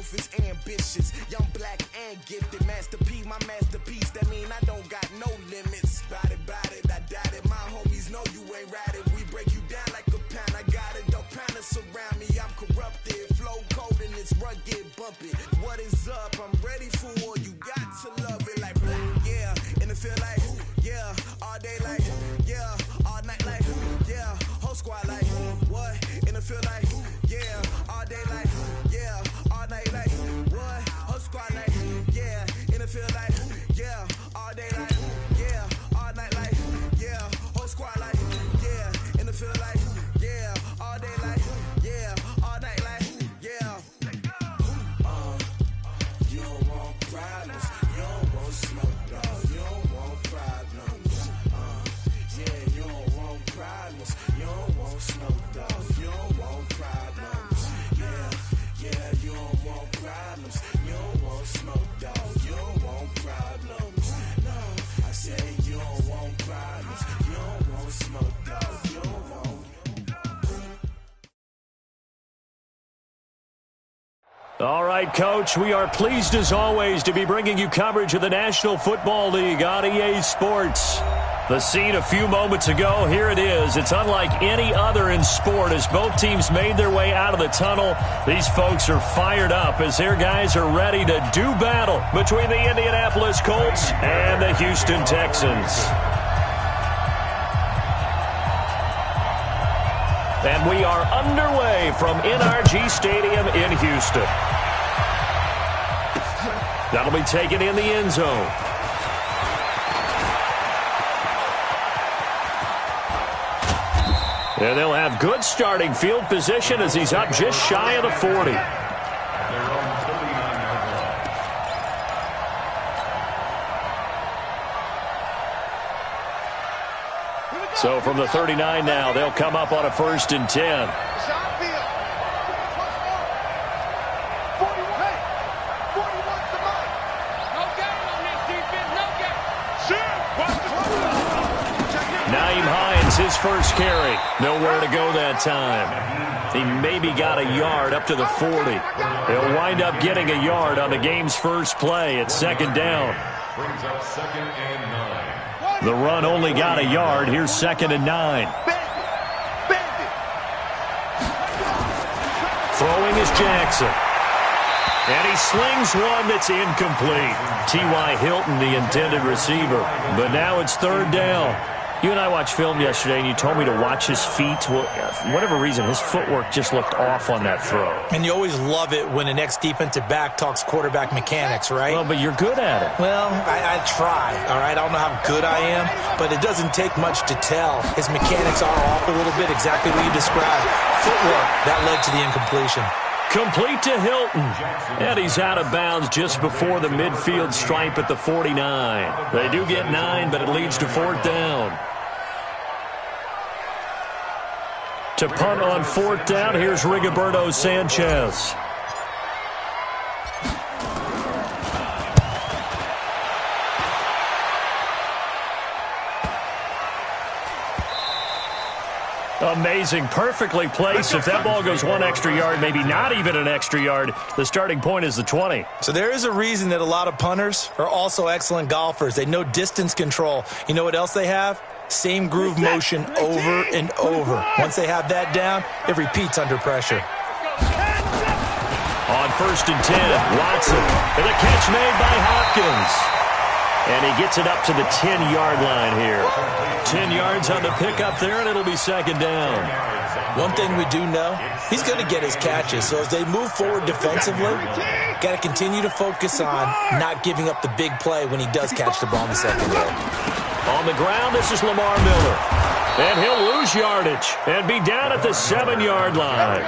myself is ambitious, young, black, and gifted. Master P, my masterpiece. That mean I don't got no limits. Bout it, I doubt it. My homies know you ain't ratted. We break you down like a pound. I got it, dog pounders surround me. I'm corrupted, flow cold and it's rugged, bumpy. What is up? I'm ready for war. You got to love it like yeah, and it feel like yeah, all day like yeah, all night like yeah, whole squad like what? And it feel like yeah, all day like yeah, all night like what? Whole squad like yeah, and it feel like yeah, all day like yeah, all night like yeah, whole squad like yeah, and it feel like yeah, all day like yeah, all night like yeah. You don't want problems, you don't want smoke, dog. You don't want problems. Yeah, you don't want problems, you don't want smoke, dog. You don't want problems. Yeah, you don't want problems, you don't want smoke, dog. You don't want problems. No, I say you don't want problems, you don't want smoke, dog. You don't want. All right, Coach, we are pleased as always to be bringing you coverage of the National Football League on EA Sports. The scene a few moments ago, here it is. It's unlike any other in sport as both teams made their way out of the tunnel. These folks are fired up as their guys are ready to do battle between the Indianapolis Colts and the Houston Texans. And we are underway from NRG Stadium in Houston. That'll be taken in the end zone. And they'll have good starting field position as he's up just shy of the 40. So from the 39 now, they'll come up on a 1st and 10. His first carry. Nowhere to go that time. He maybe got a yard up to the 40. He'll wind up getting a yard on the game's first play at 2nd down. Brings up 2nd and 9. The run only got a yard. Here's 2nd and 9. Throwing is Jackson. And he slings one that's incomplete. T.Y. Hilton, the intended receiver. But now it's 3rd down. You and I watched film yesterday, and you told me to watch his feet. Well, for whatever reason, his footwork just looked off on that throw. And you always love it when the next defensive back talks quarterback mechanics, right? Well, but you're good at it. Well, I try, all right? I don't know how good I am, but it doesn't take much to tell. His mechanics are off a little bit, exactly what you described. Footwork, that led to the incompletion. Complete to Hilton. And he's out of bounds just before the midfield stripe at the 49. They do get 9, but it leads to 4th down. To punt on 4th down, here's Rigoberto Sanchez. Amazing. Perfectly placed. If that ball goes 1 extra yard, maybe not even an extra yard, the starting point is the 20. So there is a reason that a lot of punters are also excellent golfers. They know distance control. You know what else they have? Same groove motion over and over. Once they have that down, it repeats under pressure. On 1st and 10, Watson. And a catch made by Hopkins. And he gets it up to the 10-yard line here. 10 yards on the pickup there, and it'll be 2nd down. One thing we do know, he's going to get his catches. So as they move forward defensively, got to continue to focus on not giving up the big play when he does catch the ball in the secondary. On the ground, this is Lamar Miller. And he'll lose yardage and be down at the 7-yard line.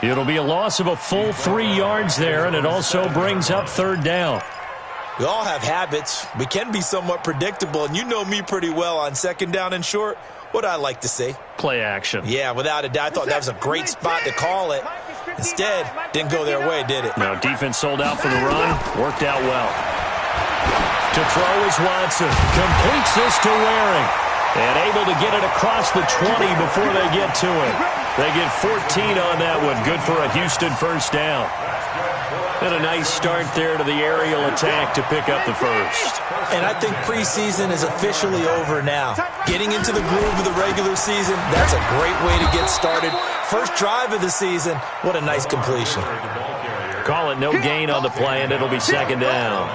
It'll be a loss of a full 3 yards there, and it also brings up 3rd down. We all have habits. We can be somewhat predictable, and you know me pretty well on 2nd down and short. What I like to see? Play action. Yeah, without a doubt. I thought that was a great spot to call it. Instead, didn't go their way, did it? No, defense sold out for the run. Worked out well. To throw is Watson. Completes this to Waring. And able to get it across the 20 before they get to it. They get 14 on that one. Good for a Houston first down. And a nice start there to the aerial attack to pick up the first. And I think preseason is officially over now. Getting into the groove of the regular season, that's a great way to get started. First drive of the season, what a nice completion. Call it no gain on the play, and it'll be second down.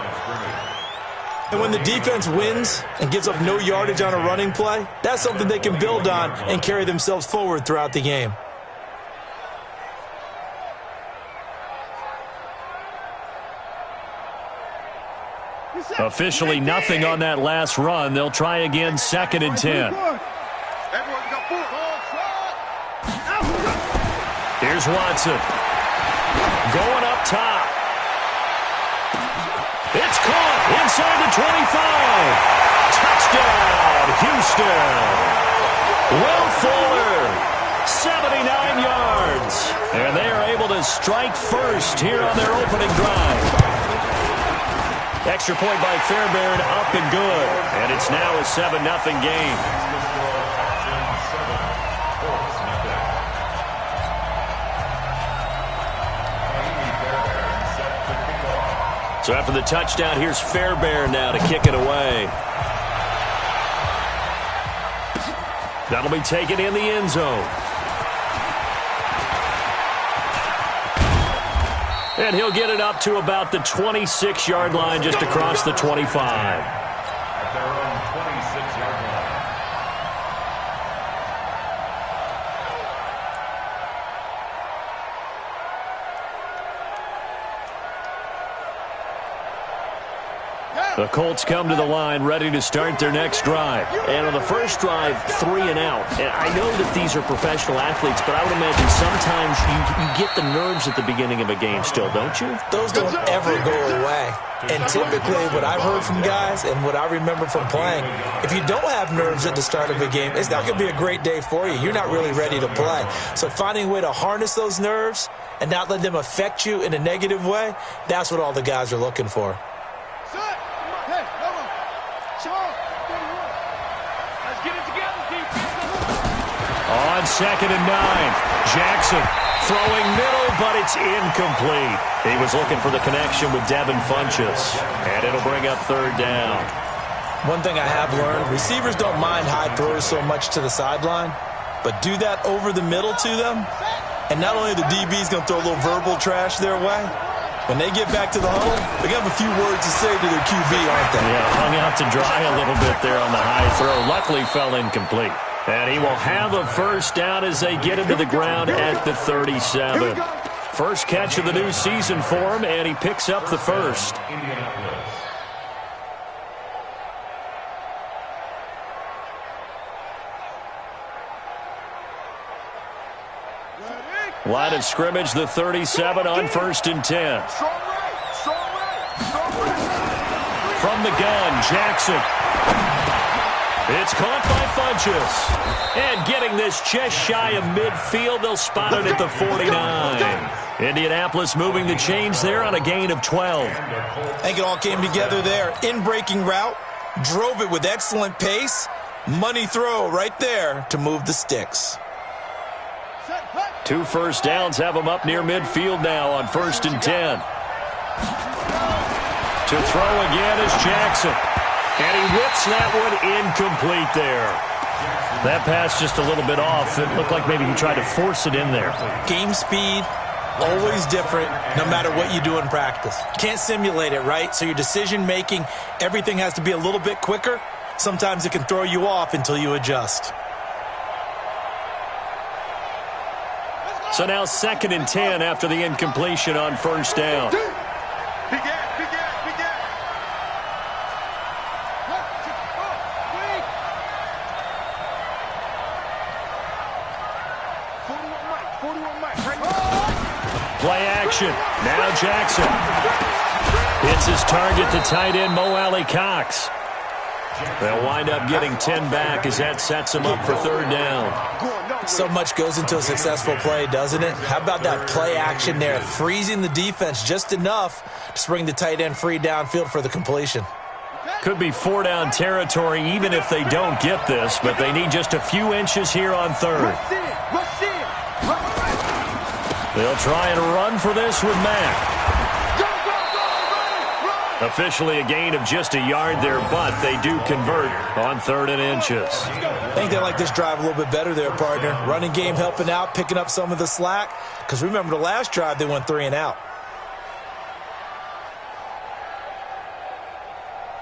And when the defense wins and gives up no yardage on a running play, that's something they can build on and carry themselves forward throughout the game. Officially nothing on that last run. They'll try again, 2nd and 10. Here's Watson. Going up top. It's caught inside the 25. Touchdown, Houston. Will Fuller, 79 yards. And they are able to strike first here on their opening drive. Extra point by Fairbairn, up and good. And it's now a 7-0 game. So after the touchdown, here's Fairbairn now to kick it away. That'll be taken in the end zone. And he'll get it up to about the 26-yard line, just across the 25. At their own 26-yard line. The Colts come to the line ready to start their next drive. And on the first drive, 3 and out. And I know that these are professional athletes, but I would imagine sometimes you get the nerves at the beginning of a game still, don't you? Those don't ever go away. And typically what I've heard from guys and what I remember from playing, if you don't have nerves at the start of a game, it's not going to be a great day for you. You're not really ready to play. So finding a way to harness those nerves and not let them affect you in a negative way, that's what all the guys are looking for. On 2nd and 9, Jackson throwing middle, but it's incomplete. He was looking for the connection with Devin Funchess, and it'll bring up 3rd down. One thing I have learned, receivers don't mind high throws so much to the sideline, but do that over the middle to them, and not only the DB's going to throw a little verbal trash their way, when they get back to the huddle, they're going to have a few words to say to their QB, aren't they? Yeah, hung out to dry a little bit there on the high throw. Luckily fell incomplete. And he will have a first down as they get into the ground at the 37. First catch of the new season for him, and he picks up the first. Line of scrimmage, the 37 on 1st and 10. From the gun, Jackson. It's caught by Funchess. And getting this just shy of midfield, they'll spot it at the 49. Indianapolis moving the chains there on a gain of 12. I think it all came together there. In-breaking route, drove it with excellent pace. Money throw right there to move the sticks. 2 first downs have them up near midfield now on 1st and 10. To throw again is Jackson. And he whips that one incomplete there. That pass just a little bit off. It looked like maybe he tried to force it in there. Game speed, always different, no matter what you do in practice. Can't simulate it, right? So your decision-making, everything has to be a little bit quicker. Sometimes it can throw you off until you adjust. So now 2nd and 10 after the incompletion on 1st down. Play action. Now Jackson. Hits his target, the tight end, Mo Alley Cox. They'll wind up getting 10 back as that sets him up for 3rd down. So much goes into a successful play, doesn't it? How about that play action there, freezing the defense just enough to spring the tight end free downfield for the completion. Could be 4-down territory even if they don't get this, but they need just a few inches here on 3rd. They'll try and run for this with Mack. Officially a gain of just a yard there, but they do convert on 3rd and inches. I think they like this drive a little bit better there, partner. Running game helping out, picking up some of the slack. Because remember, the last drive, they went 3 and out.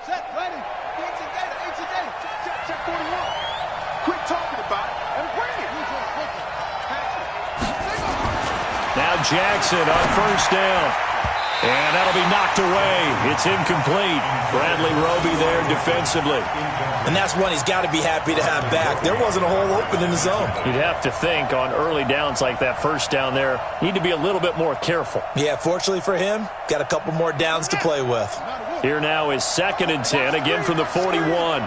Set, ready. Check 41. Quit talking about it and bring it. Now Jackson on 1st down. And that'll be knocked away. It's incomplete. Bradley Roby there defensively. And that's one he's got to be happy to have back. There wasn't a hole open in the zone. You'd have to think on early downs like that 1st down there, need to be a little bit more careful. Yeah, fortunately for him, got a couple more downs to play with. Here now is 2nd and 10, again from the 41.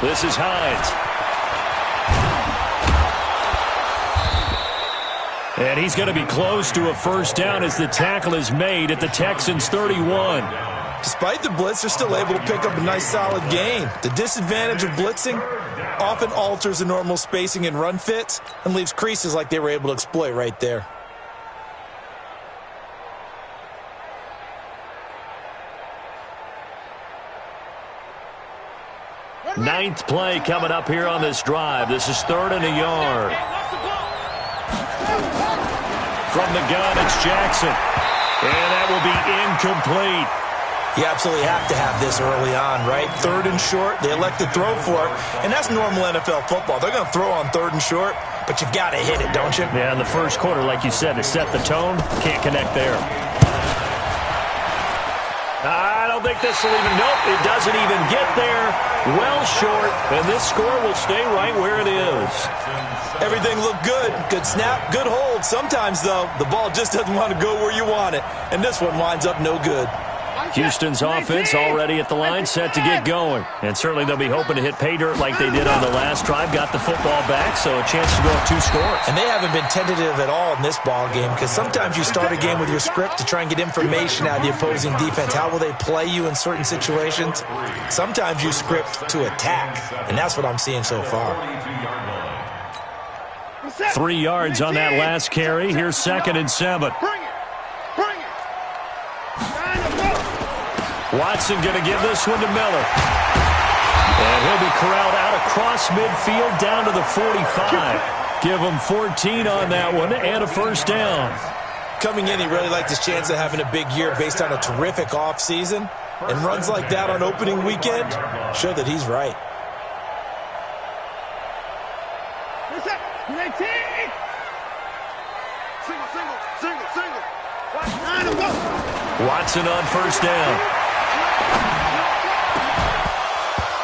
This is Hines. And he's going to be close to a 1st down as the tackle is made at the Texans' 31. Despite the blitz, they're still able to pick up a nice solid gain. The disadvantage of blitzing often alters the normal spacing and run fits and leaves creases like they were able to exploit right there. Ninth play coming up here on this drive. This is 3rd and a yard. From the gun, it's Jackson. And that will be incomplete. You absolutely have to have this early on, right? 3rd and short, they elect to throw for it. And that's normal NFL football. They're going to throw on 3rd and short, but you've got to hit it, don't you? Yeah, in the 1st quarter, like you said, to set the tone, can't connect there. I don't think this will even, nope, it doesn't even get there. Well short, and this score will stay right where it is. Everything looked good. Good snap, good hold. Sometimes, though, the ball just doesn't want to go where you want it. And this one winds up no good. Houston's offense already at the line, set to get going. And certainly they'll be hoping to hit pay dirt like they did on the last drive. Got the football back, so a chance to go up 2 scores. And they haven't been tentative at all in this ball game because sometimes you start a game with your script to try and get information out of the opposing defense. How will they play you in certain situations? Sometimes you script to attack, and that's what I'm seeing so far. 3 yards on that last carry. Here's 2nd and 7. Watson going to give this one to Miller. And he'll be corralled out across midfield down to the 45. Give him 14 on that one and a 1st down. Coming in, he really liked his chance of having a big year based on a terrific offseason. And runs like that on opening weekend show that he's right. Watson on 1st down.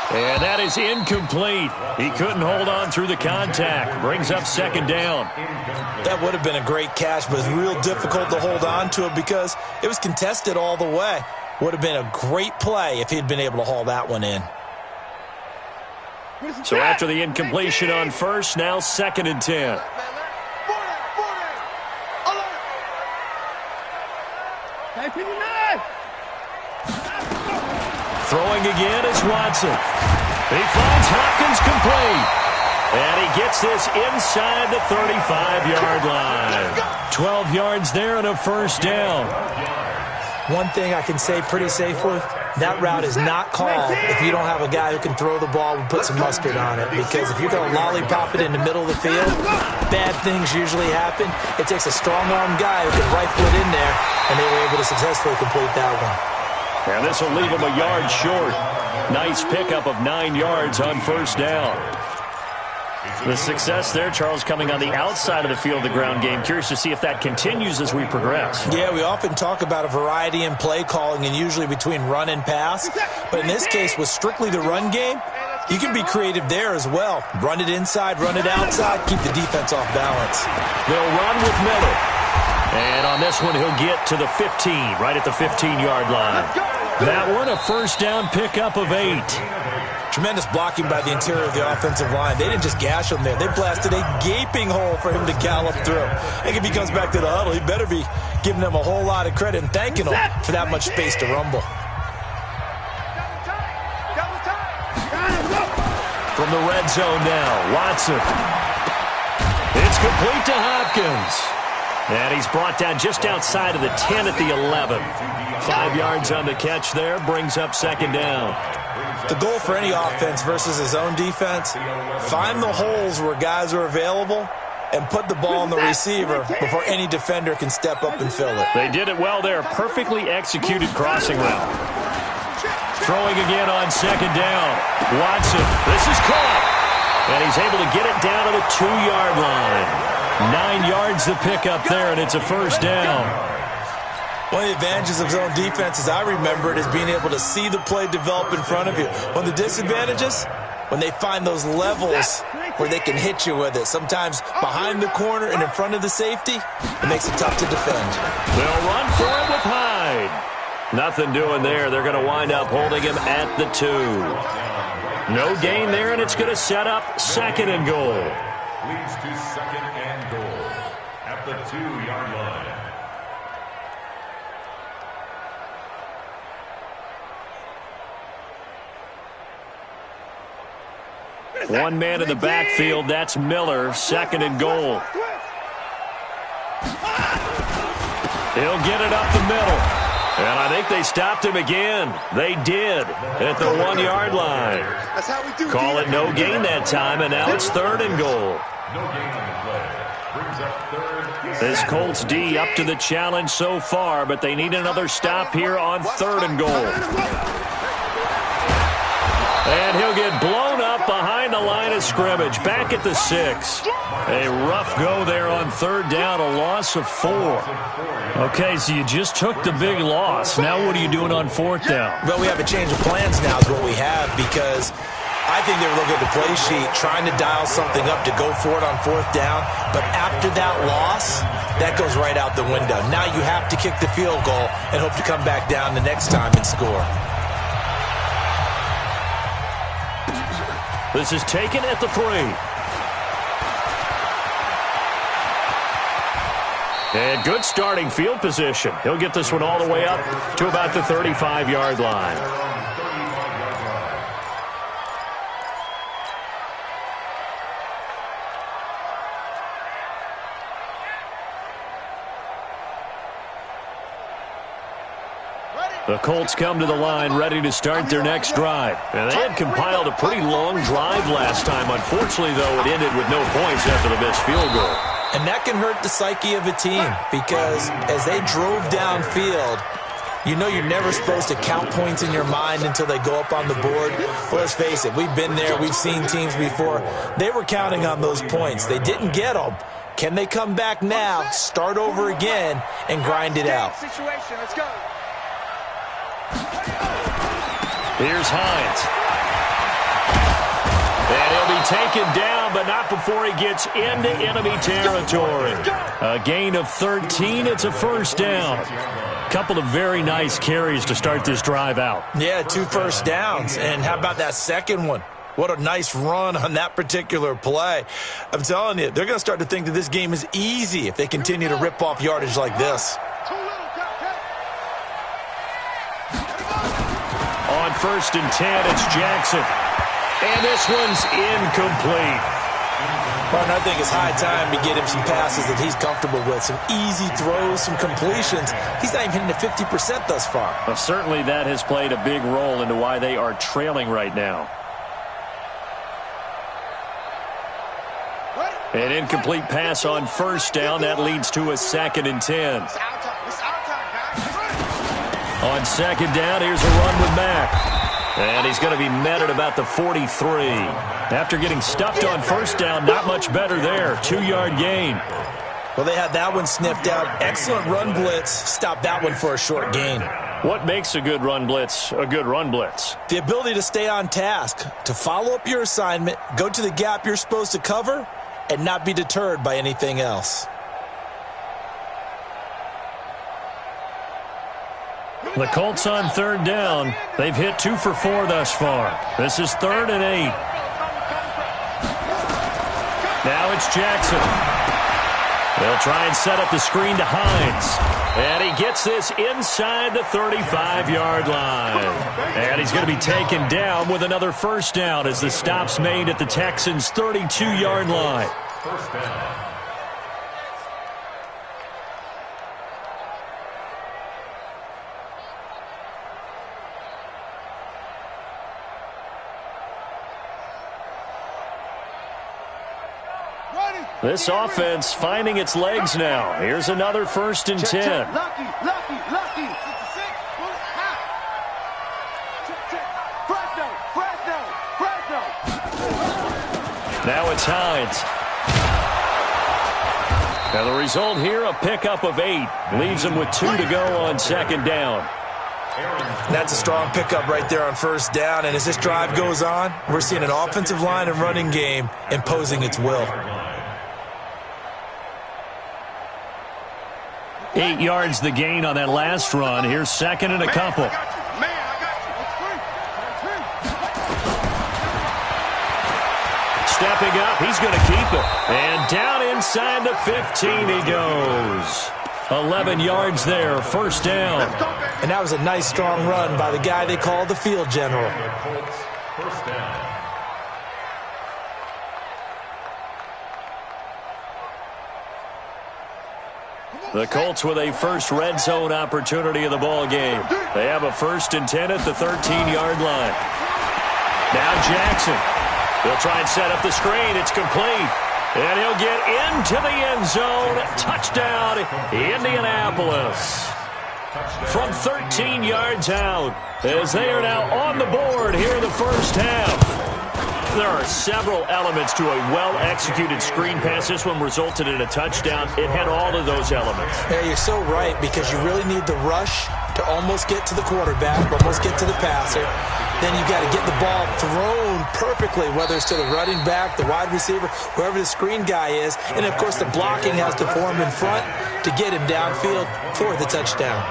And that is incomplete. He couldn't hold on through the contact. Brings up 2nd down. That would have been a great catch, but it was real difficult to hold on to it because it was contested all the way. Would have been a great play if he'd been able to haul that one in. So after the incompletion on 1st, now 2nd and 10. Throwing again is Watson. He finds Hopkins complete. And he gets this inside the 35-yard line. 12 yards there and a 1st down. One thing I can say pretty safely, that route is not called if you don't have a guy who can throw the ball and put some mustard on it. Because if you're going to lollipop it in the middle of the field, bad things usually happen. It takes a strong-arm guy who can rifle it in there, and they were able to successfully complete that one. And this will leave him a yard short. Nice pickup of 9 yards on 1st down. The success there, Charles, coming on the outside of the field, the ground game. Curious to see if that continues as we progress. Yeah, we often talk about a variety in play calling and usually between run and pass. But in this case, with strictly the run game, you can be creative there as well. Run it inside, run it outside, keep the defense off balance. They'll run with Miller. And on this one, he'll get to the 15, right at the 15-yard line. That one, a 1st down pickup of 8. Tremendous blocking by the interior of the offensive line. They didn't just gash him there. They blasted a gaping hole for him to gallop through. I think if he comes back to the huddle, he better be giving them a whole lot of credit and thanking them for that much space to rumble. From from the red zone now. Watson. It's complete to Hopkins. And he's brought down just outside of the 10 at the 11. 5 yards on the catch there, brings up second down. The goal for any offense versus his own defense, find the holes where guys are available and put the ball on the receiver before any defender can step up and fill it. They did it well there. Perfectly executed crossing route. Throwing again on second down. Watson, this is caught. And he's able to get it down to the 2-yard line. 9 yards to pick up there, and it's a first down. One of the advantages of zone defense, as I remember it, is being able to see the play develop in front of you. One of the disadvantages, when they find those levels where they can hit you with it. Sometimes behind the corner and in front of the safety, it makes it tough to defend. They'll run for it with Hyde. Nothing doing there. They're going to wind up holding him at the 2. No gain there, and it's going to set up second and goal. Leads to second and goal at the 2-yard line. One man in the backfield. That's Miller. Second and goal. He'll get it up the middle. And I think they stopped him again. They did at the 1-yard line. Call it no gain that time, and now it's third and goal. No gain on the play. Brings up third. This Colts D up to the challenge so far, but they need another stop here on third and goal. And he'll get blown up behind the line of scrimmage, back at the 6. A rough go there on third down, a loss of 4. Okay, so you just took the big loss. Now what are you doing on fourth down? Well, we have a change of plans now is what we have, because I think they were looking at the play sheet, trying to dial something up to go for it on fourth down. But after that loss, that goes right out the window. Now you have to kick the field goal and hope to come back down the next time and score. This is taken at the 3. And good starting field position. He'll get this one all the way up to about the 35-yard line. The Colts come to the line ready to start their next drive. And they had compiled a pretty long drive last time. Unfortunately, though, it ended with no points after the missed field goal. And that can hurt the psyche of a team, because as they drove downfield, you know you're never supposed to count points in your mind until they go up on the board. Well, let's face it, we've been there, we've seen teams before. They were counting on those points. They didn't get them. Can they come back now, start over again, and grind it out? Let's go. Here's Hines. And he'll be taken down, but not before he gets into enemy territory. A gain of 13. It's a first down. Couple of very nice carries to start this drive out. Yeah, 2 first downs. And how about that second one? What a nice run on that particular play. I'm telling you, they're going to start to think that this game is easy if they continue to rip off yardage like this. On 1st and 10, it's Jackson. And this one's incomplete. Martin, I think it's high time to get him some passes that he's comfortable with. Some easy throws, some completions. He's not even hitting the 50% thus far. Well, certainly that has played a big role into why they are trailing right now. An incomplete pass on first down. That leads to a 2nd and 10. On second down, here's a run with Mack. And he's going to be met at about the 43. After getting stuffed on first down, not much better there. 2-yard gain. Well, they had that one sniffed out. Excellent run blitz. Stop that one for a short gain. What makes a good run blitz a good run blitz? The ability to stay on task, to follow up your assignment, go to the gap you're supposed to cover, and not be deterred by anything else. The Colts on third down. They've hit 2 for 4 thus far. This is 3rd and 8. Now it's Jackson. They'll try and set up the screen to Hines. And he gets this inside the 35-yard line. And he's going to be taken down with another first down as the stop's made at the Texans' 32-yard line. First down. This offense finding its legs now. Here's another 1st and 10. Check. Lucky. Check. Fresno. Now it's Hines. And the result here, a pickup of 8. Leaves him with 2 to go on 2nd down. That's a strong pickup right there on 1st down. And as this drive goes on, we're seeing an offensive line and running game imposing its will. 8 yards the gain on that last run. Here's 2nd and a couple. I got you. Stepping up, he's going to keep it. And down inside the 15 he goes. 11 yards there, 1st down. And that was a nice, strong run by the guy they call the field general. First down. The Colts with a first red zone opportunity of the ball game. They have a 1st and 10 at the 13-yard line. Now Jackson. He'll try and set up the screen. It's complete. And he'll get into the end zone. Touchdown, Indianapolis. From 13 yards out, as they are now on the board here in the first half. There are several elements to a well-executed screen pass. This one resulted in a touchdown. It had all of those elements. Yeah, you're so right, because you really need the rush to almost get to the quarterback, almost get to the passer. Then you got to get the ball thrown perfectly, whether it's to the running back, the wide receiver, whoever the screen guy is. And, of course, the blocking has to form in front to get him downfield for the touchdown.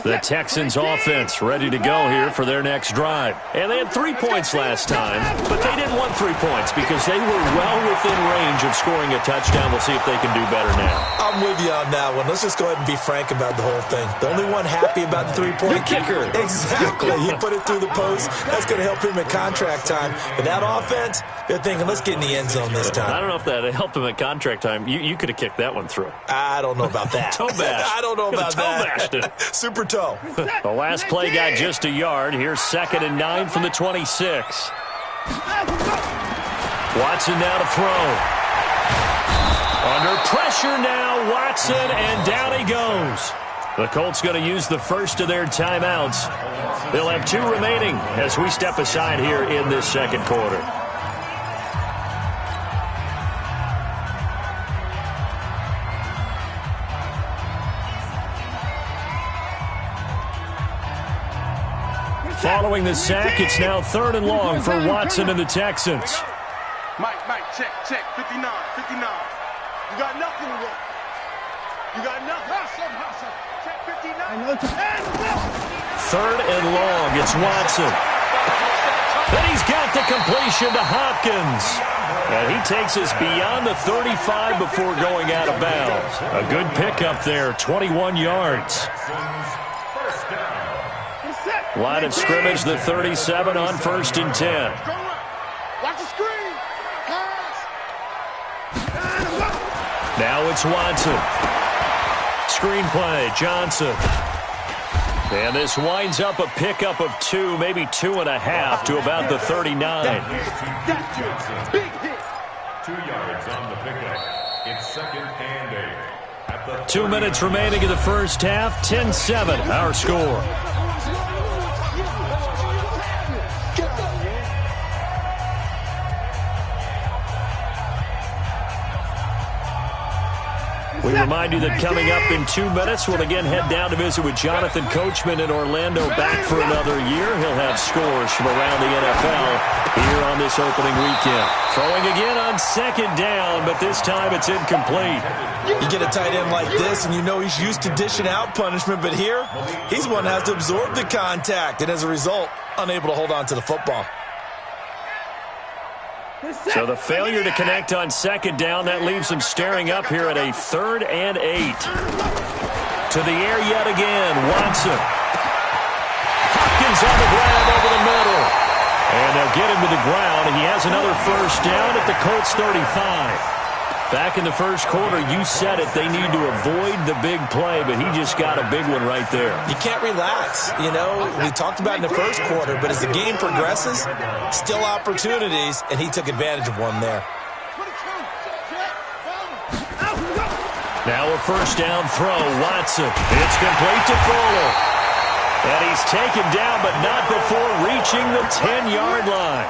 The Texans offense ready to go here for their next drive. And they had 3 points last time, but they didn't want 3 points because they were well within range of scoring a touchdown. We'll see if they can do better now. I'm with you on that one. Let's just go ahead and be frank about the whole thing. The only one happy about the three-point kicker. Exactly. He put it through the post. That's going to help him at contract time. But that offense, they're thinking, let's get in the end zone this time. I don't know if that helped him at contract time. You could have kicked that one through. I don't know about that. Toe bash. I don't know about that. Toe bashed it. Super toe. The last play got just a yard. Here's 2nd and 9 from the 26. Watson now to throw. Under pressure now, Watson, and down he goes. The Colts going to use the first of their timeouts. They'll have 2 remaining as we step aside here in this second quarter. Following the sack, it's now 3rd and long for Watson and the Texans. Mike, check. 59. You got nothing to work. You got nothing. Check 59. 3rd and long, it's Watson. Then he's got the completion to Hopkins. And he takes us beyond the 35 before going out of bounds. A good pickup there, 21 yards. Line of scrimmage, the 37 on 1st and 10. Watch the screen. Now it's Watson. Screenplay, Johnson. And this winds up a pickup of 2, maybe 2.5 to about the 39. Big hit. 2 yards on the pickup. It's 2nd and 8. 2 minutes remaining in the first half. 10-7, our score. We remind you that coming up in 2 minutes, we'll again head down to visit with Jonathan Coachman in Orlando, back for another year. He'll have scores from around the NFL here on this opening weekend. Throwing again on second down, but this time it's incomplete. You get a tight end like this, and you know he's used to dishing out punishment, but here, he's one that has to absorb the contact, and as a result, unable to hold on to the football. So the failure to connect on second down, that leaves them staring up here at a 3rd and 8. To the air yet again, Watson. Hopkins on the grab over the middle. And they'll get him to the ground, and he has another first down at the Colts 35. Back in the first quarter, you said it, they need to avoid the big play, but he just got a big one right there. You can't relax. You know, we talked about in the first quarter, but as the game progresses, still opportunities, and he took advantage of one there. Now a first down throw, Watson. It's complete to Fuller. And he's taken down, but not before reaching the 10-yard line.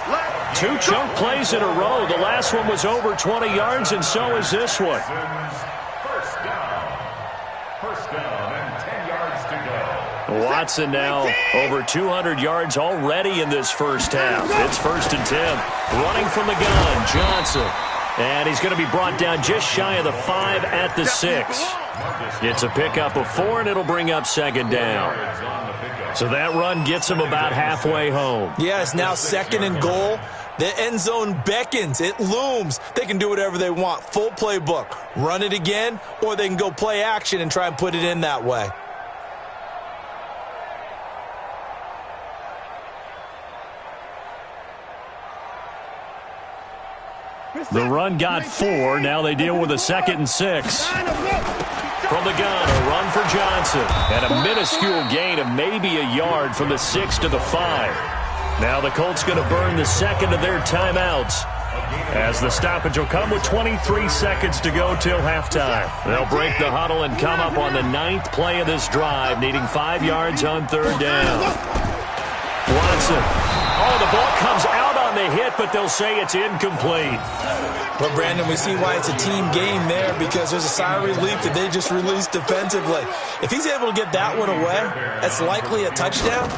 2 chunk plays in a row. The last one was over 20 yards, and so is this one. First down and 10 yards to go. Watson now over 200 yards already in this first half. It's 1st and 10. Running from the gun, Johnson. And he's going to be brought down just shy of the 5 at the 6. It's a pickup of 4, and it'll bring up second down. So that run gets him about halfway home. Yeah, it's now 2nd and goal. The end zone beckons. It looms. They can do whatever they want. Full playbook. Run it again, or they can go play action and try and put it in that way. The run got 4. Now they deal with a 2nd and 6. From the gun, a run for Johnson. And a minuscule gain of maybe a yard from the 6 to the 5. Now the Colts going to burn the second of their timeouts, as the stoppage will come with 23 seconds to go till halftime. They'll break the huddle and come up on the 9th play of this drive, needing 5 yards on 3rd down. Watson. Oh, the ball comes out on the hit, but they'll say it's incomplete. But, Brandon, we see why it's a team game there, because there's a sigh of relief that they just released defensively. If he's able to get that one away, that's likely a touchdown.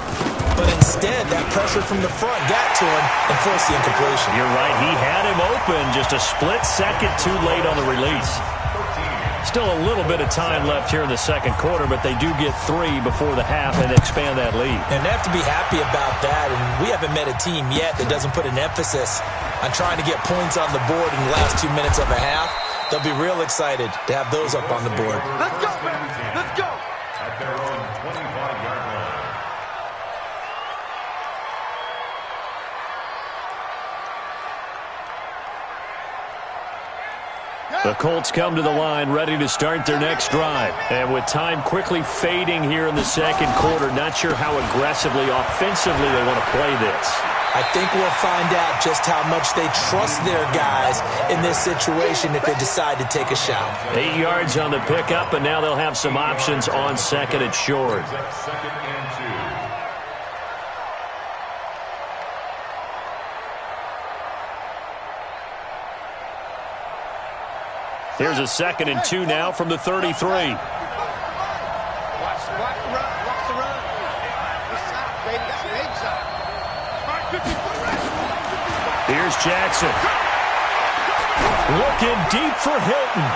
But instead, that pressure from the front got to him and forced the incompletion. You're right. He had him open, just a split second too late on the release. Still a little bit of time left here in the second quarter, but they do get 3 before the half and expand that lead. And they have to be happy about that. And we haven't met a team yet that doesn't put an emphasis on trying to get points on the board in the last 2 minutes of a half. They'll be real excited to have those up on the board. Let's go, man. Let's go. At their own 25-yard line. The Colts come to the line ready to start their next drive. And with time quickly fading here in the second quarter, not sure how aggressively, offensively they want to play this. I think we'll find out just how much they trust their guys in this situation if they decide to take a shot. 8 yards on the pickup, and now they'll have some options on second and short. Second and 2. Here's a 2nd and 2 now from the 33. Watch the run. Watch the run. This side, baby. That's the big side. Here's Jackson. Looking deep for Hilton.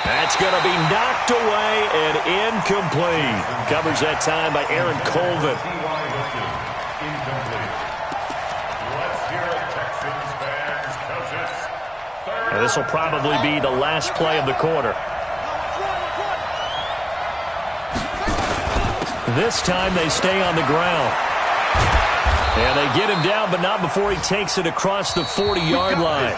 That's going to be knocked away and incomplete. Covers that time by Aaron Colvin. And this will probably be the last play of the quarter. This time they stay on the ground. And they get him down, but not before he takes it across the 40-yard line.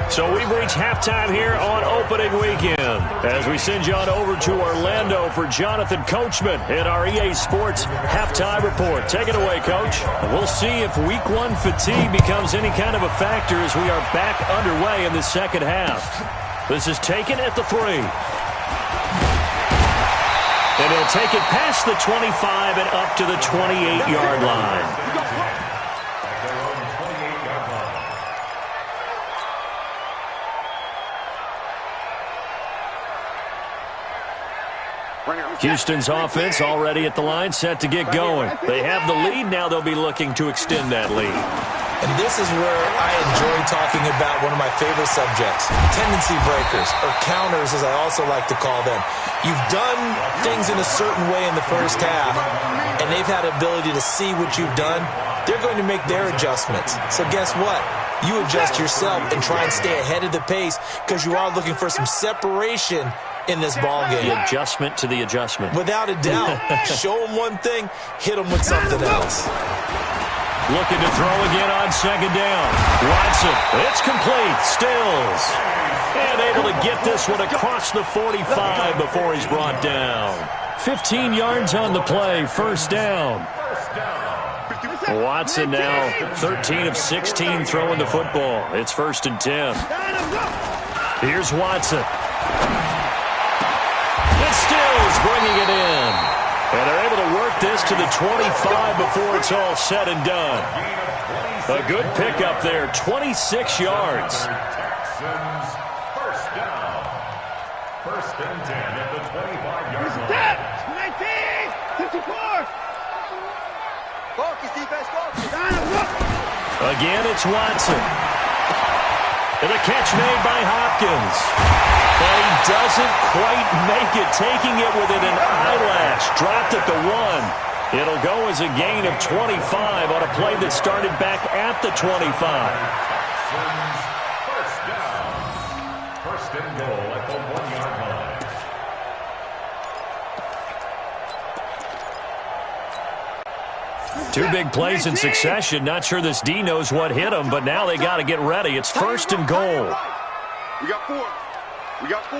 So we've reached halftime here on opening weekend as we send you on over to Orlando for Jonathan Coachman in our EA Sports Halftime Report. Take it away, Coach. We'll see if Week 1 fatigue becomes any kind of a factor as we are back underway in the second half. This is taken at the 3. And he'll take it past the 25 and up to the 28-yard line. Houston's offense already at the line, set to get going. They have the lead. Now they'll be looking to extend that lead. And this is where I enjoy talking about one of my favorite subjects, tendency breakers, or counters as I also like to call them. You've done things in a certain way in the first half, and they've had the ability to see what you've done. They're going to make their adjustments. So guess what? You adjust yourself and try and stay ahead of the pace because you are looking for some separation in this ball game. The adjustment to the adjustment. Without a doubt. Show them one thing, hit them with something else. Looking to throw again on second down. Watson, it's complete. Stills. And able to get this one across the 45 before he's brought down. 15 yards on the play, first down. Watson now 13 of 16 throwing the football. It's 1st and 10. Here's Watson. And Stills bringing it in. And they're able to work this to the 25 before it's all said and done. A good pickup there, 26 yards. Texans, first down. 1st and 10 at the 25-yard line. 19, 54. Focus, defense, focus. Again, it's Watson. And the catch made by Hopkins. And he doesn't quite make it, taking it within an eyelash. Dropped at the 1. It'll go as a gain of 25 on a play that started back at the 25. Texans, first down. 1st and goal at the 1-yard line. Two big plays in succession. Not sure this D knows what hit him, but now they got to get ready. It's 1st and goal. We got 4. We got 4.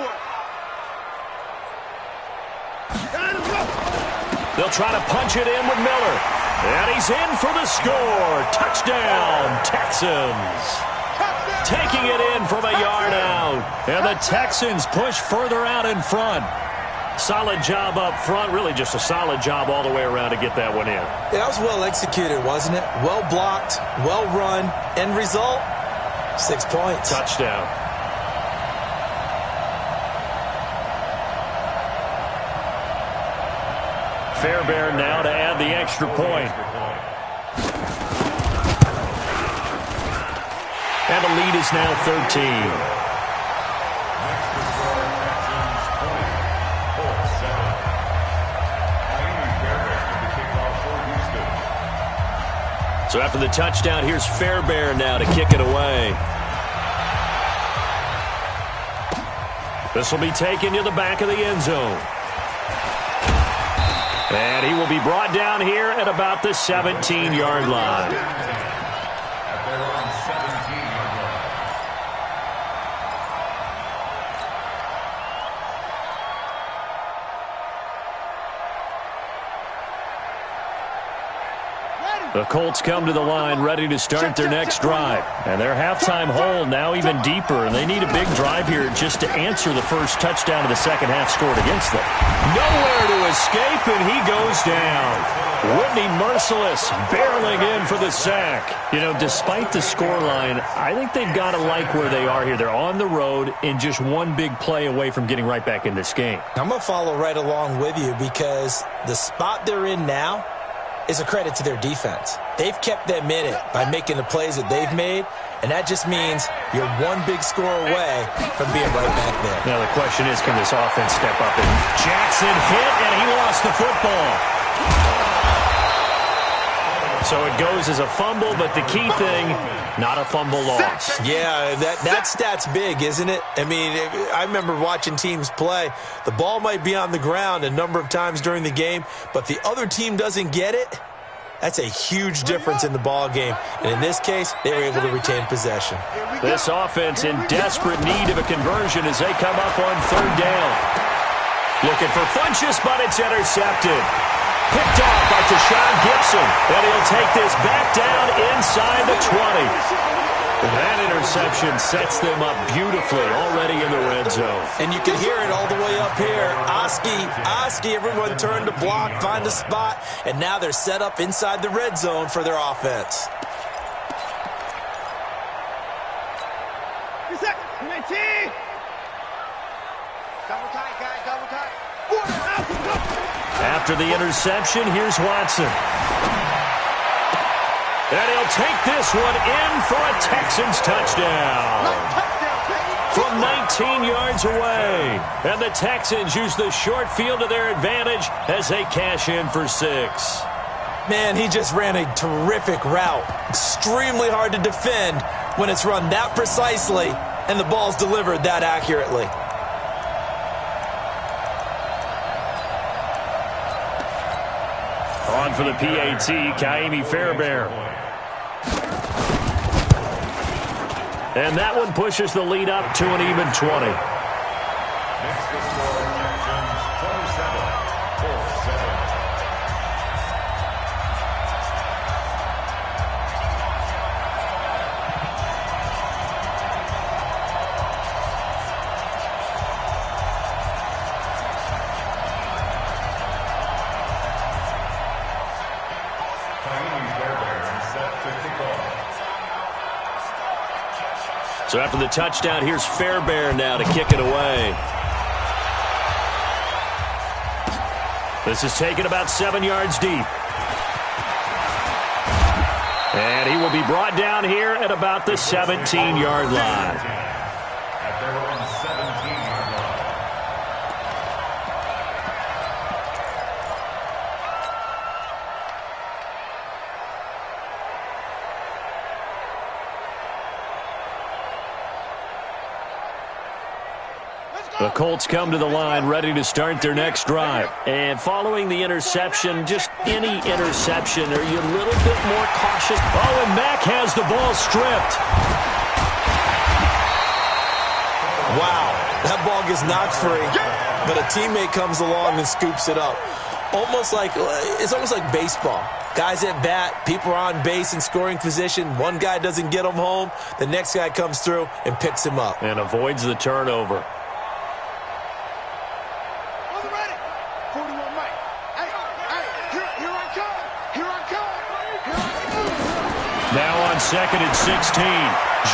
They'll try to punch it in with Miller. And he's in for the score. Touchdown, Texans. Taking it in from a yard out. And the Texans push further out in front. Solid job up front. Really just a solid job all the way around to get that one in. Yeah, that was well executed, wasn't it? Well blocked, well run. End result, 6 points. Touchdown. Fairbairn now to add the extra point. And the lead is now 13. So after the touchdown, here's Fairbairn now to kick it away. This will be taken to the back of the end zone. And he will be brought down here at about the 17-yard line. At their own 17-yard line. The Colts come to the line ready to start their next drive. And their halftime hole now even deeper. And they need a big drive here just to answer the first touchdown of the second half scored against them. Nowhere to escape, and he goes down. Whitney Merciless barreling in for the sack. You know, despite the scoreline, I think they've got to like where they are here. They're on the road and just one big play away from getting right back in this game. I'm going to follow right along with you because the spot they're in now is a credit to their defense. They've kept them in it by making the plays that they've made, and that just means you're one big score away from being right back there. Now the question is, can this offense step up? And Jackson hit, and he lost the football. So it goes as a fumble, but the key thing, not a fumble loss. Yeah, that stat's big, isn't it? I mean, I remember watching teams play. The ball might be on the ground a number of times during the game, but the other team doesn't get it. That's a huge difference in the ball game. And in this case, they were able to retain possession. This offense in desperate need of a conversion as they come up on 3rd down. Looking for Funchess, but it's intercepted. Picked off by Tashawn Gibson. And he'll take this back down inside the 20. That interception sets them up beautifully already in the red zone. And you can hear it all the way up here. Oski, everyone turned to block, find a spot, and now they're set up inside the red zone for their offense. 19. Double tight, guys, double tight. After the interception, here's Watson. And he'll take this one in for a Texans touchdown. From 19 yards away. And the Texans use the short field to their advantage as they cash in for 6. Man, he just ran a terrific route. Extremely hard to defend when it's run that precisely and the ball's delivered that accurately. On for the PAT, Kaimi Fairbairn. And that one pushes the lead up to an even 20. Next to score, Texans 27-7. So after the touchdown, here's Fairbairn now to kick it away. This is taken about 7 yards deep. And he will be brought down here at about the 17-yard line. At their own 17-yard line. The Colts come to the line ready to start their next drive. And following the interception, just any interception, are you a little bit more cautious? Oh, and Mack has the ball stripped. Wow, that ball gets knocked free, but a teammate comes along and scoops it up. It's almost like baseball. Guys at bat, people are on base in scoring position. One guy doesn't get him home. The next guy comes through and picks him up. And avoids the turnover. Now on 2nd and 16,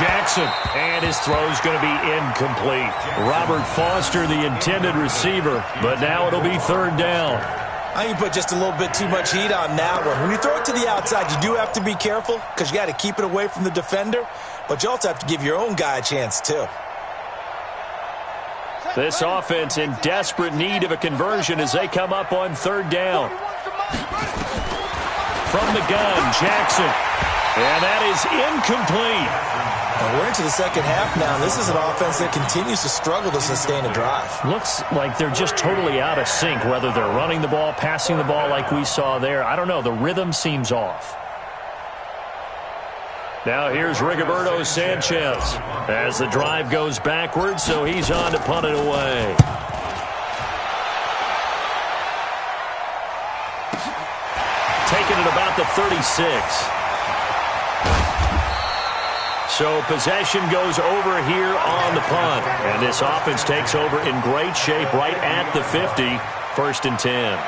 Jackson, and his throw's going to be incomplete. Robert Foster, the intended receiver, but now it'll be 3rd down. I think you put just a little bit too much heat on that one. When you throw it to the outside, you do have to be careful because you got to keep it away from the defender, but you also have to give your own guy a chance too. This offense in desperate need of a conversion as they come up on 3rd down. From the gun, Jackson. And that is incomplete. Now we're into the second half now. This is an offense that continues to struggle to sustain a drive. Looks like they're just totally out of sync, whether they're running the ball, passing the ball like we saw there. I don't know. The rhythm seems off. Now here's Rigoberto Sanchez as the drive goes backwards, so he's on to punt it away. Taking it about the 36. So possession goes over here on the punt. And this offense takes over in great shape right at the 50. 1st and 10.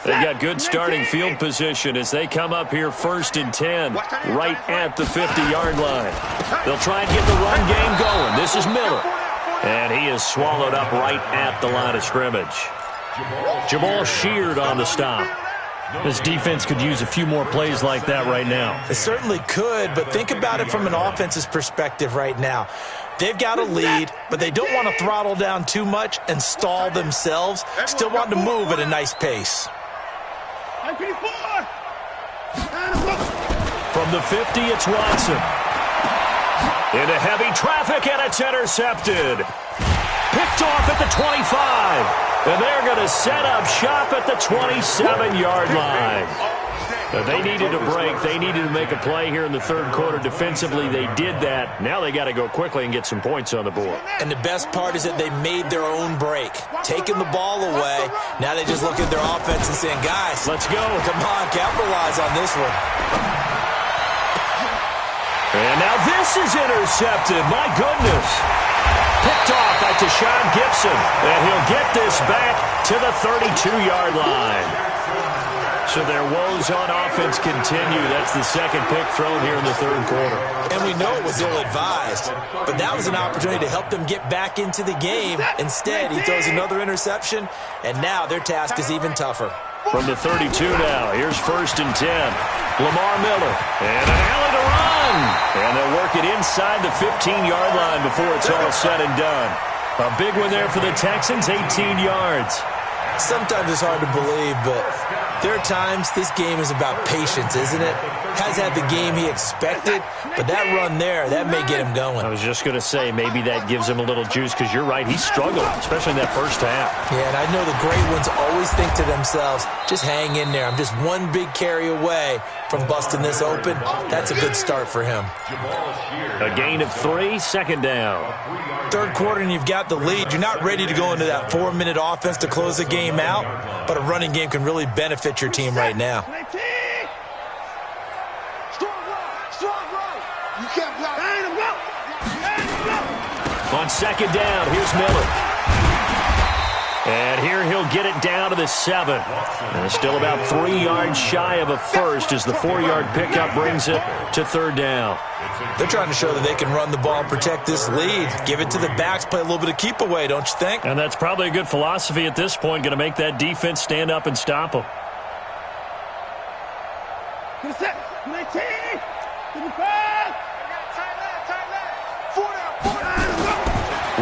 They got good starting field position as they come up here 1st and 10 right at the 50-yard line. They'll try and get the run game going. This is Miller. And he is swallowed up right at the line of scrimmage. Jamal Sheard on the stop. This defense could use a few more plays like that right now. It certainly could, but think about it from an offense's perspective right now. They've got a lead, but they don't want to throttle down too much and stall themselves. Still want to move at a nice pace. From the 50, it's Watson. Into heavy traffic, and it's intercepted. Picked off at the 25. And they're going to set up shop at the 27-yard line. They needed a break. They needed to make a play here in the 3rd quarter. Defensively, they did that. Now they got to go quickly and get some points on the board. And the best part is that they made their own break. Taking the ball away. Now they just look at their offense and saying, guys, let's go. Come on, capitalize on this one. And now this is intercepted. My goodness. Picked off by Tashawn Gibson. And he'll get this back to the 32-yard line. So their woes on offense continue. That's the second pick thrown here in the third quarter. And we know it was ill-advised, but that was an opportunity to help them get back into the game. Instead, he throws another interception, and now their task is even tougher. From the 32 now, here's 1st and 10. Lamar Miller, and an alley to run. And they'll work it inside the 15-yard line before it's all said and done. A big one there for the Texans, 18 yards. Sometimes it's hard to believe, but there are times this game is about patience, isn't it? Has had the game he expected, but that run there, that may get him going. I was just going to say, maybe that gives him a little juice, because you're right, he struggled, especially in that first half. Yeah, and I know the great ones always think to themselves, just hang in there. I'm just one big carry away from busting this open. That's a good start for him. A gain of 3, 2nd down. Third quarter and you've got the lead. You're not ready to go into that 4-minute offense to close the game out, but a running game can really benefit your team right now. On 2nd down, here's Miller. And here he'll get it down to the 7. And still about 3 yards shy of a first as the 4-yard pickup brings it to 3rd down. They're trying to show that they can run the ball and protect this lead. Give it to the backs, play a little bit of keep away, don't you think? And that's probably a good philosophy at this point, going to make that defense stand up and stop them.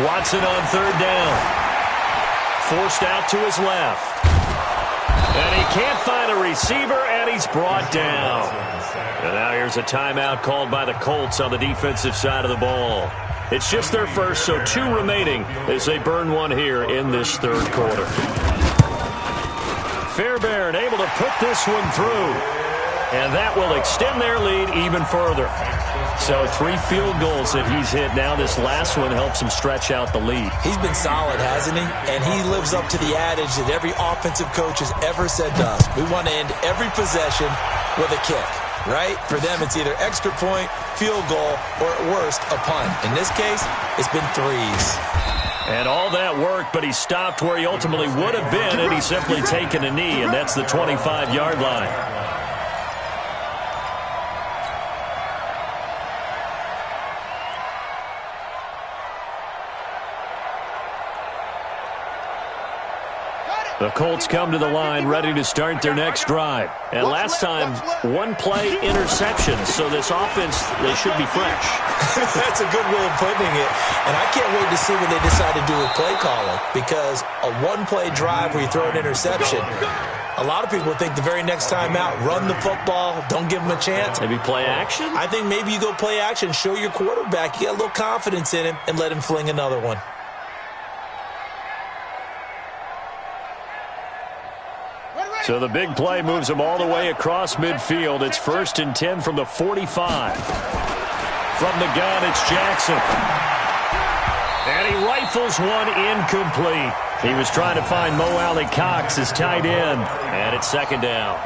Watson on 3rd down. Forced out to his left. And he can't find a receiver, and he's brought down. And now here's a timeout called by the Colts on the defensive side of the ball. It's just their first, so 2 remaining as they burn one here in this third quarter. Fairbairn able to put this one through. And that will extend their lead even further. So 3 field goals that he's hit now. This last one helps him stretch out the lead. He's been solid, hasn't he? And he lives up to the adage that every offensive coach has ever said to us. We want to end every possession with a kick, right? For them, it's either extra point, field goal, or at worst, a punt. In this case, it's been 3s. And all that work, but he stopped where he ultimately would have been had he simply taken a knee, and that's the 25-yard line. The Colts come to the line ready to start their next drive. And last time, 1-play interception. So this offense, they should be fresh. That's a good way of putting it. And I can't wait to see what they decide to do with play calling. Because a 1-play drive where you throw an interception, a lot of people think the very next time out, run the football, don't give them a chance. Maybe play action? I think maybe you go play action, show your quarterback, you get a little confidence in him, and let him fling another one. So the big play moves him all the way across midfield. It's 1st and 10 from the 45. From the gun, it's Jackson. And he rifles one incomplete. He was trying to find Mo Alley Cox, his tight end. And it's 2nd down.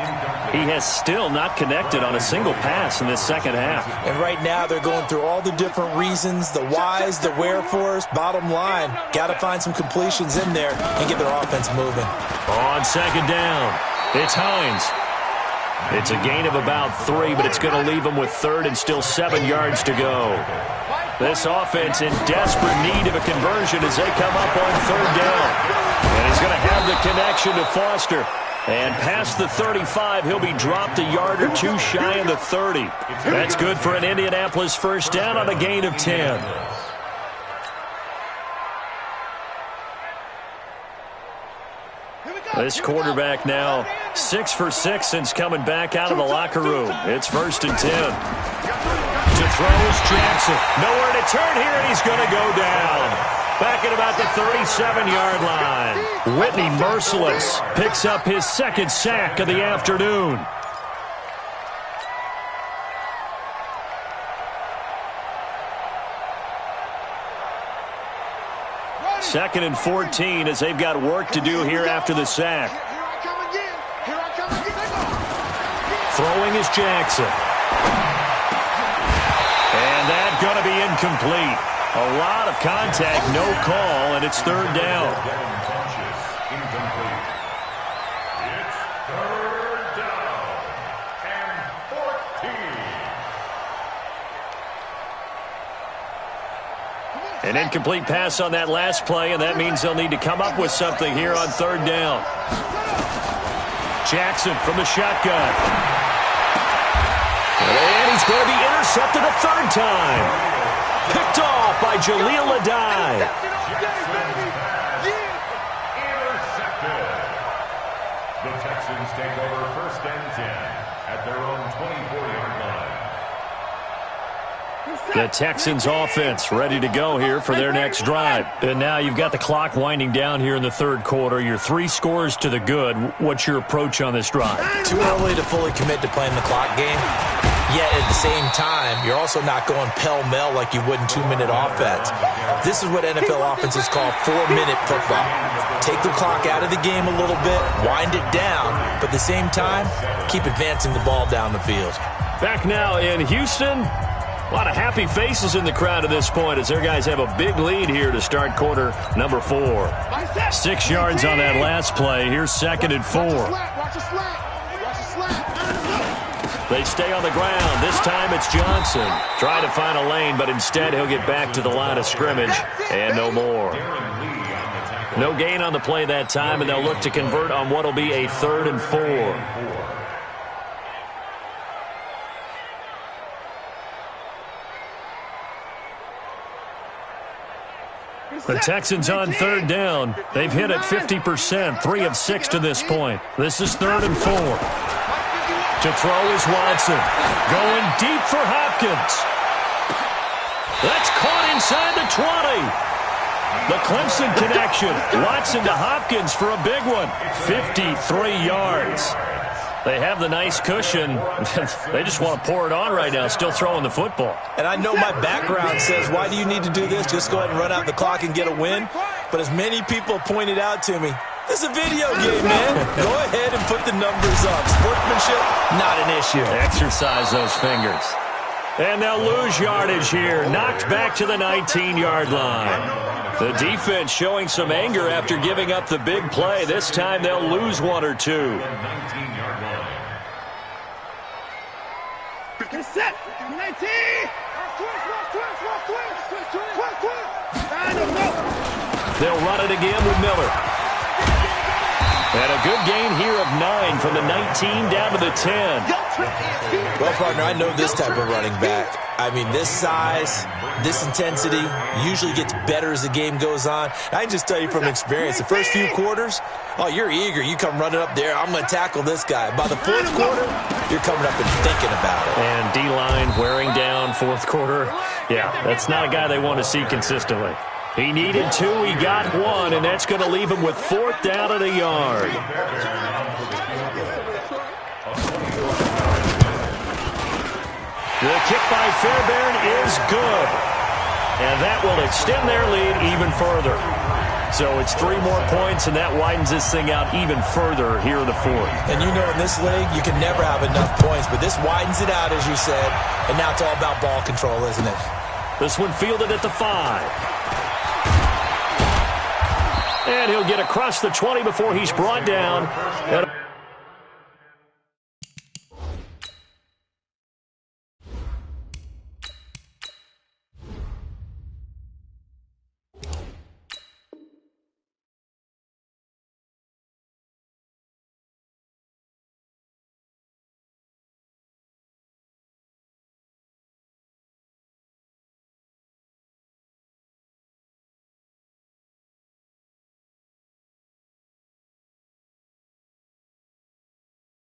He has still not connected on a single pass in this second half. And right now they're going through all the different reasons, the whys, the wherefores. Bottom line, got to find some completions in there and get their offense moving. On 2nd down, it's Hines. It's a gain of about 3, but it's going to leave him with 3rd and still 7 yards to go. This offense in desperate need of a conversion as they come up on 3rd down. And he's going to have the connection to Foster. And past the 35, he'll be dropped a yard or 2 shy of the 30. That's good for an Indianapolis first down on a gain of 10. This quarterback now 6 for 6 since coming back out of the locker room. It's 1st and 10. To throw is Jackson. Nowhere to turn here, and he's going to go down. Back at about the 37-yard line. Whitney Merciless picks up his 2nd sack of the afternoon. Second and 14 as they've got work to do here after the sack. Throwing is Jackson. And that's going to be incomplete. A lot of contact, no call, and it's 3rd down. An incomplete pass on that last play, and that means they'll need to come up with something here on third down. Jackson from the shotgun. And he's going to be intercepted a third time. Picked off by Jaleel Adai. Intercepted. The Texans take over first and 10 at their own 24-yard line. The Texans offense ready to go here for their next drive. And now you've got the clock winding down here in the third quarter. You're 3 scores to the good. What's your approach on this drive? Too early to fully commit to playing the clock game. Yet at the same time, you're also not going pell-mell like you would in 2-minute offense. This is what NFL offenses call 4-minute football. Take the clock out of the game a little bit, wind it down, but at the same time, keep advancing the ball down the field. Back now in Houston. A lot of happy faces in the crowd at this point as their guys have a big lead here to start quarter number 4. 6 yards on that last play. Here's 2nd and 4. They stay on the ground. This time it's Johnson. Trying to find a lane, but instead he'll get back to the line of scrimmage and no more. No gain on the play that time, and they'll look to convert on what will be a 3rd and 4. The Texans on third down. They've hit at 50%, 3 of 6 to this point. This is 3rd and 4. To throw is Watson. Going deep for Hopkins. That's caught inside the 20. The Clemson connection. Watson to Hopkins for a big one. 53 yards. They have the nice cushion. They just want to pour it on right now, still throwing the football. And I know my background says, why do you need to do this? Just go ahead and run out the clock and get a win. But as many people pointed out to me, this is a video game, man. Go ahead and put the numbers up. Sportsmanship, not an issue. Exercise those fingers. And they'll lose yardage here. Knocked back to the 19-yard line. The defense showing some anger after giving up the big play. This time they'll lose 1 or 2. 19-yard line. Set. 19. They'll run it again with Miller. And a good gain here of 9 from the 19 down to the 10. Well, partner, I know this type of running back. I mean, this size, this intensity usually gets better as the game goes on. I can just tell you from experience, the first few quarters, oh, you're eager. You come running up there, I'm going to tackle this guy. By the 4th quarter, you're coming up and thinking about it. And D-line wearing down 4th quarter. Yeah, that's not a guy they want to see consistently. He needed 2, he got 1, and that's going to leave him with 4th down at a yard. The kick by Fairbairn is good. And that will extend their lead even further. So it's 3 more points, and that widens this thing out even further here in the 4th. And you know in this league, you can never have enough points, but this widens it out, as you said. And now it's all about ball control, isn't it? This one fielded at the 5. And he'll get across the 20 before he's brought down.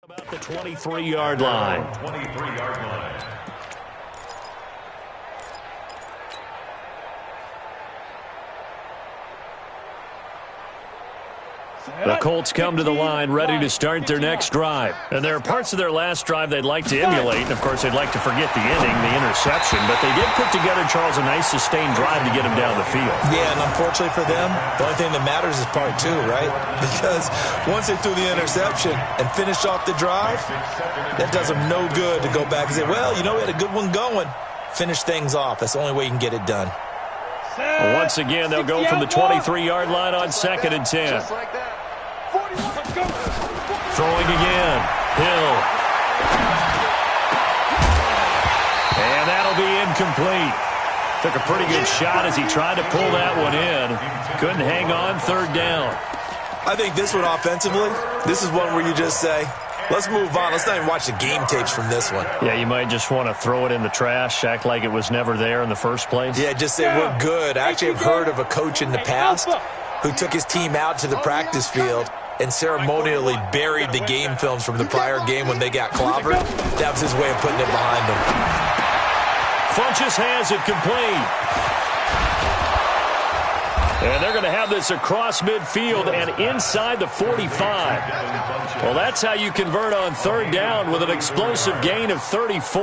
About the 23-yard line. 23-yard line. The Colts come to the line ready to start their next drive. And there are parts of their last drive they'd like to emulate. And, of course, they'd like to forget the inning, the interception. But they did put together, Charles, a nice sustained drive to get them down the field. Yeah, and unfortunately for them, the only thing that matters is part 2, right? Because once they threw the interception and finished off the drive, that does them no good to go back and say, well, you know, we had a good one going. Finish things off. That's the only way you can get it done. Well, once again, they'll go from the 23-yard line on 2nd and 10. Just like that. 41, let's go. Throwing again. Hill. And that'll be incomplete. Took a pretty good shot as he tried to pull that one in. Couldn't hang on, third down. I think this one offensively, this is one where you just say, let's move on. Let's not even watch the game tapes from this one. Yeah, you might just want to throw it in the trash, act like it was never there in the first place. Yeah, just say we're good. I actually have heard of a coach in the past who took his team out to the practice field and ceremonially buried the game films from the prior game when they got clobbered. That was his way of putting it behind them. Funchess has it complete. And they're going to have this across midfield and inside the 45. Well, that's how you convert on third down with an explosive gain of 34.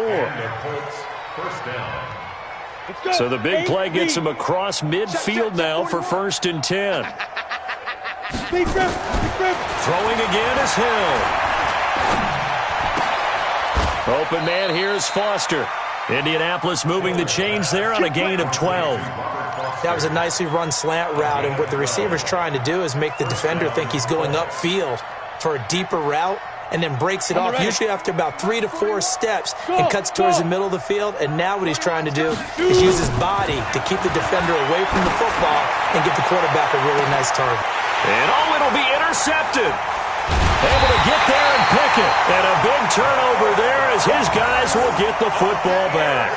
So the big play gets him across midfield now for 1st and 10. Throwing again is Hill. Open man here is Foster. Indianapolis moving the chains there on a gain of 12. That was a nicely run slant route, and what the receiver's trying to do is make the defender think he's going upfield for a deeper route and then breaks it off, usually after about 3 to 4 steps, and cuts towards the middle of the field. And now what he's trying to do is use his body to keep the defender away from the football and get the quarterback a really nice target. And it'll be intercepted. Able to get there and pick it. And a big turnover there as his guys will get the football back.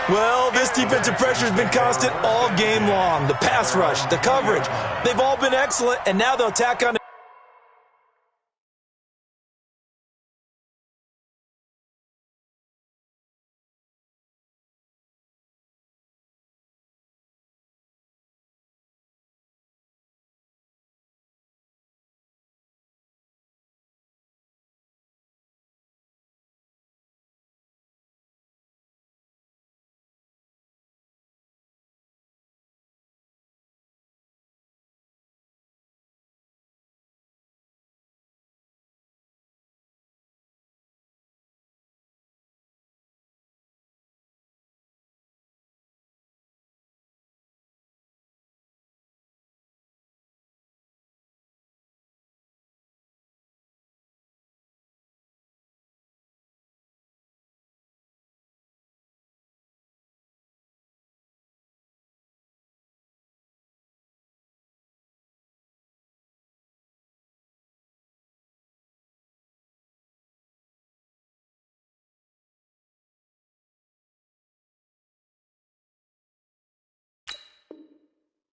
Well, this defensive pressure has been constant all game long. The pass rush, the coverage, they've all been excellent, and now they'll tack on.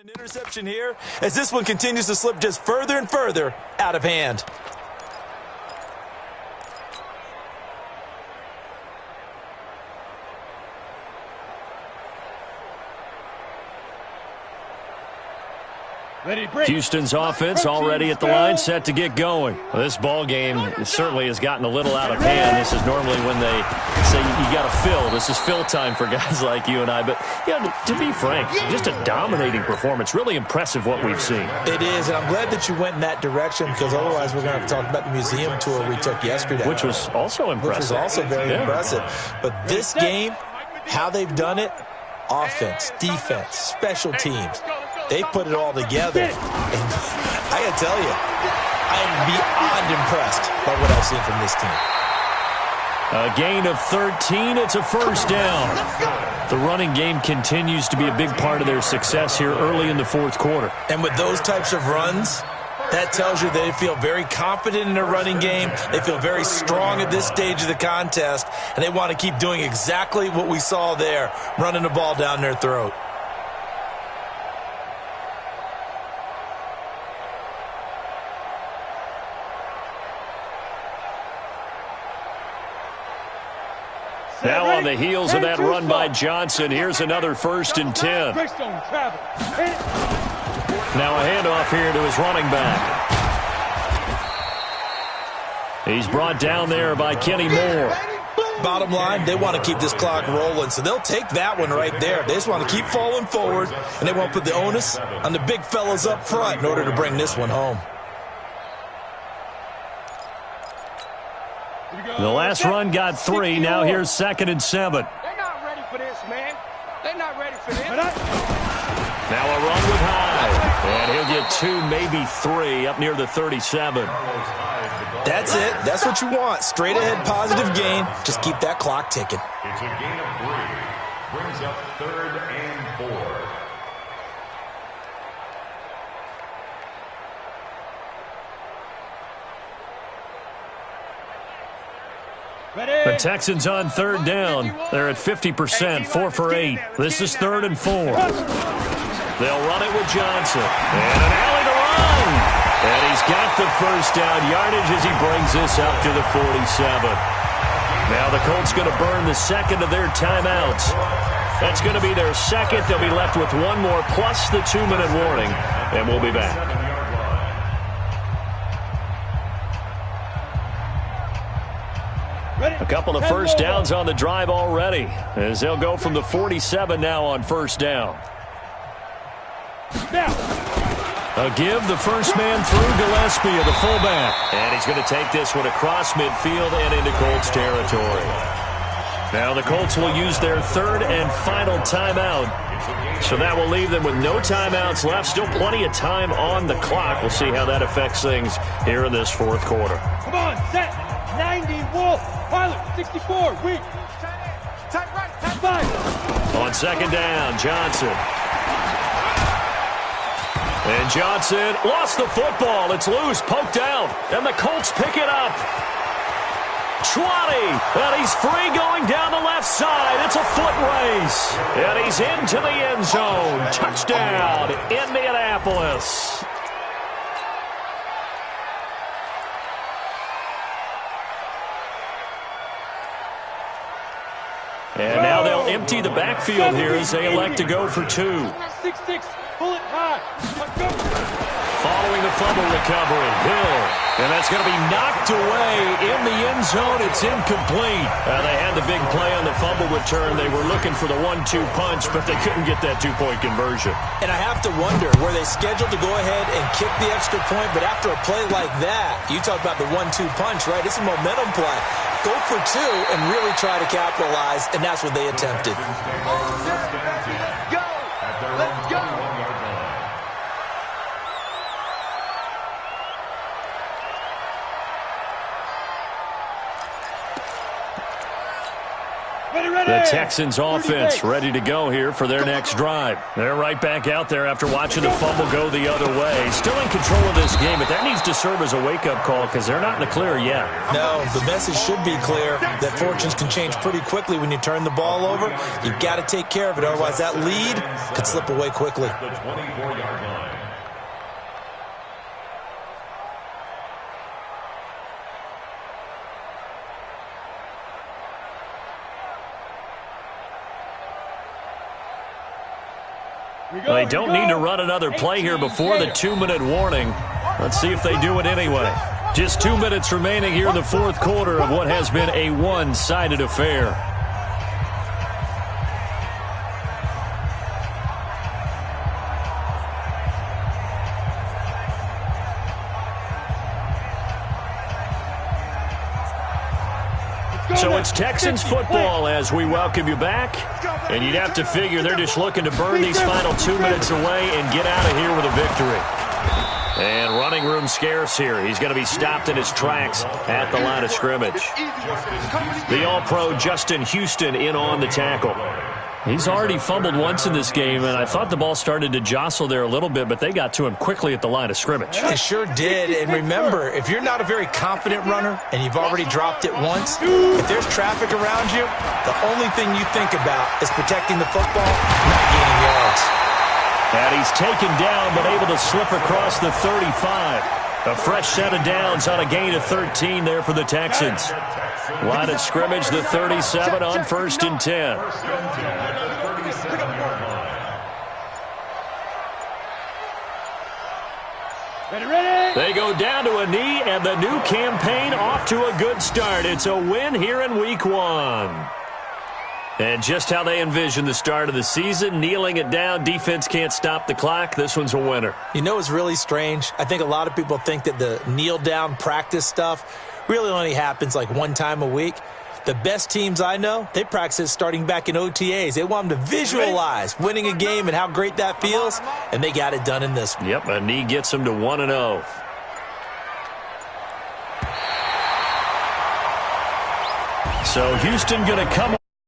An interception here as this one continues to slip just further and further out of hand. Houston's offense already at the line, set to get going. Well, this ball game certainly has gotten a little out of hand. This is normally when they say you got to fill. This is fill time for guys like you and I. But yeah, to be frank, just a dominating performance. Really impressive what we've seen. It is, and I'm glad that you went in that direction because otherwise we're going to have to talk about the museum tour we took yesterday. Which was also impressive. Which was also very impressive. But this game, how they've done it, offense, defense, special teams, they put it all together. And I got to tell you, I am beyond impressed by what I've seen from this team. A gain of 13. It's a first down. The running game continues to be a big part of their success here early in the fourth quarter. And with those types of runs, that tells you they feel very confident in their running game. They feel very strong at this stage of the contest, and they want to keep doing exactly what we saw there, running the ball down their throat. Now on the heels of that run by Johnson, here's another 1st and 10. Now a handoff here to his running back. He's brought down there by Kenny Moore. Bottom line, they want to keep this clock rolling, so they'll take that one right there. They just want to keep falling forward, and they want to put the onus on the big fellas up front in order to bring this one home. The last run got 3. Now here's 2nd and 7. They're not ready for this, man. They're not ready for this. Now a run with Hyde. And he'll get 2, maybe 3 up near the 37. That's it. That's what you want. Straight ahead positive gain. Just keep that clock ticking. It's a gain of 3. brings up 3rd and 4. The Texans on 3rd down. They're at 50%, 4 for 8. This is 3rd and 4. They'll run it with Johnson. And an alley to run. And he's got the first down yardage as he brings this up to the 47. Now the Colts going to burn the second of their timeouts. That's going to be their second. They'll be left with one more plus the 2-minute warning. And we'll be back. A couple of first downs on the drive already, as they'll go from the 47 now on first down. A give, the first man through Gillespie, the fullback. And he's going to take this one across midfield and into Colts territory. Now the Colts will use their 3rd and final timeout. So that will leave them with no timeouts left. Still plenty of time on the clock. We'll see how that affects things here in this 4th quarter. Come on, set. 90, Wolf. Pilot, 64, weak. Tight right, tight 5. On second down, Johnson. And Johnson lost the football. It's loose, poked out, and the Colts pick it up. 20, and he's free going down the left side. It's a foot race, and he's into the end zone. Touchdown, Indianapolis. And now they'll empty the backfield here as they elect to go for 2. 6-6, pull it high. Following the fumble recovery, Hill. And that's going to be knocked away in the end zone. It's incomplete. They had the big play on the fumble return. They were looking for the 1-2 punch, but they couldn't get that 2-point conversion. And I have to wonder, were they scheduled to go ahead and kick the extra point? But after a play like that, you talk about the 1-2 punch, right? It's a momentum play. Go for 2 and really try to capitalize, and that's what they attempted. Go! Let's go! The Texans offense ready to go here for their next drive. They're right back out there after watching the fumble go the other way. Still in control of this game, but that needs to serve as a wake-up call because they're not in the clear yet. No, the message should be clear that fortunes can change pretty quickly when you turn the ball over. You've got to take care of it, otherwise that lead could slip away quickly. The 24-yard line. They don't need to run another play here before the 2-minute warning. Let's see if they do it anyway. Just 2 minutes remaining here in the 4th quarter of what has been a one-sided affair. So it's Texans football as we welcome you back. And you'd have to figure they're just looking to burn these final 2 minutes away and get out of here with a victory. And running room scarce here. He's going to be stopped in his tracks at the line of scrimmage. The All-Pro Justin Houston in on the tackle. He's already fumbled once in this game, and I thought the ball started to jostle there a little bit, but they got to him quickly at the line of scrimmage. They sure did, and remember, if you're not a very confident runner and you've already dropped it once, if there's traffic around you, the only thing you think about is protecting the football, not gaining yards. And he's taken down, but able to slip across the 35. A fresh set of downs on a gain of 13 there for the Texans. Line of scrimmage, the 37 on 1st and 10. They go down to a knee, and the new campaign off to a good start. It's a win here in Week 1. And just how they envision the start of the season, kneeling it down, defense can't stop the clock. This one's a winner. You know what's really strange? I think a lot of people think that the kneel-down practice stuff really only happens like one time a week. The best teams I know, they practice it starting back in OTAs. They want them to visualize winning a game and how great that feels, and they got it done in this one. Yep, a knee gets them to 1-0. So Houston going to come